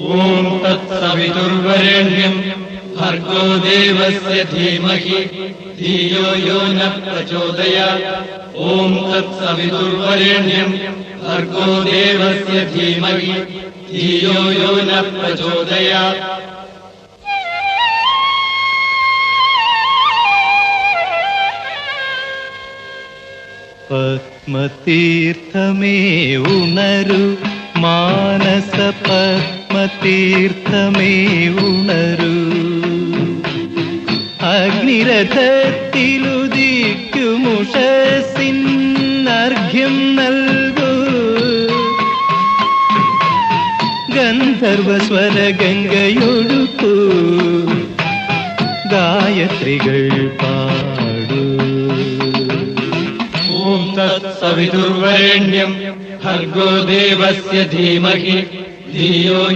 ഓം തത്സവിതുർവരേണ്യം ഭർഗോ ദേവസ്യ ധീമഹി ധിയോ യോ ന പ്രചോദയാത്. ഓം തത്സവിതുർവരേണ്യം ഭർഗോ ദേവസ്യ ധീമഹി ധിയോ യോ ന പ്രചോദയാത്. പത്മതീർത്ഥമേ ഉണരു, മാനസ പത്മതീർത്ഥമേ ഉണരു. അഗ്നിരഥത്തിലുദിക്കുമുഷസിന്നർഘ്യം നൽകൂ. ഗന്ധർവസ്വരഗംഗയൊഴുക്കൂ, ഗായത്രികൾ പാടൂ. ഓം തത്സവിതുർവരേണ്യം ഭർഗോ ദേവസ്യ ധീമഹി ധിയോ